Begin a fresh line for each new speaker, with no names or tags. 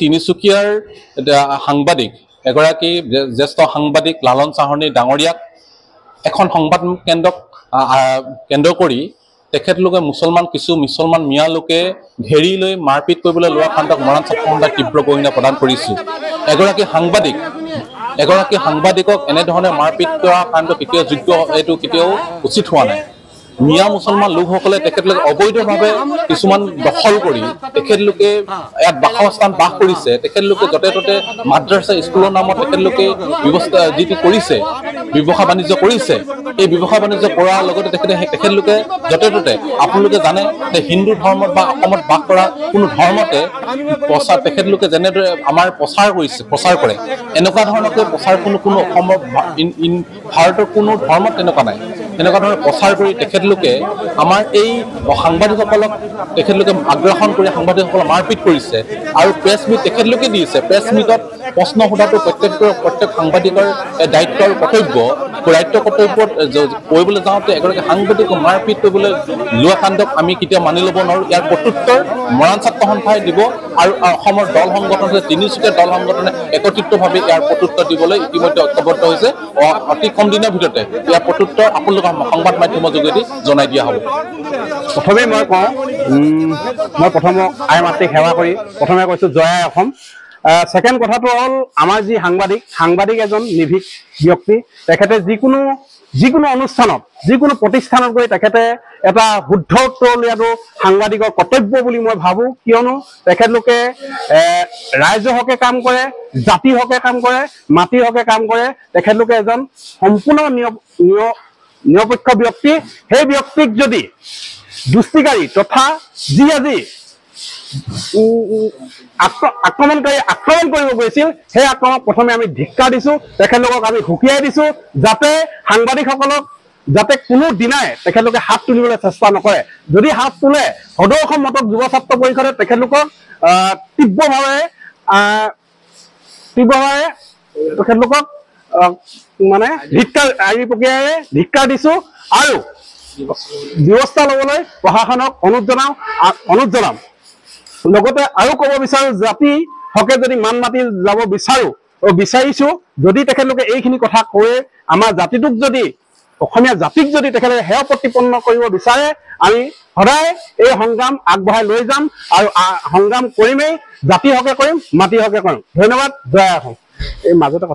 তিনিচুকীয়াৰ সাংবাদিক এগৰাকী জ্যেষ্ঠ সাংবাদিক লালন চাহনী ডাঙৰীয়াক এখন সংবাদ কেন্দ্ৰক কেন্দ্ৰ কৰি তেখেতলোকে কিছু মুছলমান মিয়া লোকে ঘেৰি লৈ মাৰপিট কৰিবলৈ লোৱা কাণ্ডক মৰাণসাত সন্থাই তীব্ৰ গৰিহণা প্ৰদান কৰিছিল। এগৰাকী সাংবাদিকক এনেধৰণে মাৰপিট কৰা কাণ্ড কেতিয়াও এইটো কেতিয়াও উচিত হোৱা নাই। মিয়া মুছলমান লোকসকলে তেখেতলোকে অবৈধভাৱে কিছুমান দখল কৰি তেখেতলোকে ইয়াত বাসস্থান বাস কৰিছে। তেখেতলোকে য'তে ত'তে মাদ্ৰাছা স্কুলৰ নামত তেখেতলোকে যি কৰিছে ব্যৱসায় বাণিজ্য কৰিছে। এই ব্যৱসায় বাণিজ্য কৰাৰ লগতে তেখেতলোকে য'তে ত'তে আপোনালোকে জানে যে হিন্দু ধৰ্মত বা অসমত বাস কৰা কোনো ধৰ্মতে তেখেতলোকে যেনেদৰে আমাৰ প্ৰচাৰ কৰে এনেকুৱা ধৰণকে প্ৰচাৰ কোনো অসমৰ ভাৰতৰ কোনো ধৰ্মত তেনেকুৱা নাই। তেনেকুৱা ধৰণে প্ৰচাৰ কৰি তেখেতলোকে আমাৰ এই সাংবাদিকসকলক তেখেতলোকে আগ্ৰাসন কৰি সাংবাদিকসকলক মাৰপিট কৰিছে আৰু প্ৰেছ মিট তেখেতলোকে দিছে। প্ৰেছ মিটত প্ৰশ্ন সোধাটো প্ৰত্যেক সাংবাদিকৰ দায়িত্বৰ কৰ্তব্য কৰিবলৈ যাওঁতে এগৰাকী সাংবাদিকক মাৰপিট কৰিবলৈ লোৱা কাণ্ডক আমি কেতিয়াও মানি ল'ব নোৱাৰোঁ। ইয়াৰ প্ৰত্যুত্তৰ মৰাণ ছাত্ৰ সন্থাই দিব আৰু অসমৰ দল সংগঠন তিনিচুকীয়া দল সংগঠনে একত্ৰিতভাৱে ইয়াৰ প্ৰত্যুত্তৰ দিবলৈ ইতিমধ্যে ঐক্যবদ্ধ হৈছে। অতি কম দিনৰ ভিতৰতে ইয়াৰ প্ৰত্যুত্তৰ আপোনালোকৰ সংবাদ মাধ্যমৰ যোগেদি জনাই দিয়া হ'ব।
প্ৰথমে মই কওঁ, মই প্ৰথমক আই মাতৃক সেৱা কৰি প্ৰথমে কৈছোঁ জয় আই অসম। ছেকেণ্ড কথাটো হ'ল আমাৰ যি সাংবাদিক এজন নিৰ্ভীক ব্যক্তি, তেখেতে যিকোনো অনুষ্ঠানত যিকোনো প্ৰতিষ্ঠানত গৈ তেখেতে এটা শুদ্ধ উত্তৰ উলিওৱাটো সাংবাদিকৰ কৰ্তব্য বুলি মই ভাবোঁ। কিয়নো তেখেতলোকে ৰাইজৰ হকে কাম কৰে, জাতিৰ হকে কাম কৰে, মাটিৰ হকে কাম কৰে। তেখেতলোকে এজন সম্পূৰ্ণ নিৰপেক্ষ ব্যক্তি। সেই ব্যক্তিক যদি দুষ্টিকাৰী তথা যি আজি আক্ৰমণ কৰিব গৈছিল সেই আক্ৰমণক প্ৰথমে আমি ধিক্কাৰ দিছোঁ। তেখেতলোকক আমি হুকিয়াই দিছোঁ যাতে সাংবাদিকসকলক যাতে কোনো দিনাই তেখেতলোকে হাত তুলিবলৈ চেষ্টা নকৰে। যদি হাত তোলে সদৌ অসম মটক যুৱ ছাত্ৰ পৰিষদে তেখেতলোকক তীব্ৰভাৱে তেখেতলোকক মানে প্ৰক্ৰিয়াৰে ধিক্কাৰ দিছোঁ আৰু ব্যৱস্থা ল'বলৈ প্ৰশাসনক অনুৰোধ জনাম। লগতে আৰু ক'ব বিচাৰোঁ, জাতি হকে যদি মান মাতি যাব বিচাৰিছোঁ, যদি তেখেতলোকে এইখিনি কথা কৈ আমাৰ জাতিটোক যদি অসমীয়া জাতিক যদি তেখেতলোকে হেয় প্ৰতিপন্ন কৰিব বিচাৰে, আমি সদায় এই সংগ্ৰাম আগবঢ়াই লৈ যাম আৰু সংগ্ৰাম কৰিমেই। জাতিৰ হকে কৰিম, মাটিৰ হকে কৰিম। ধন্যবাদ। জয় আই অসম। এই মাজতে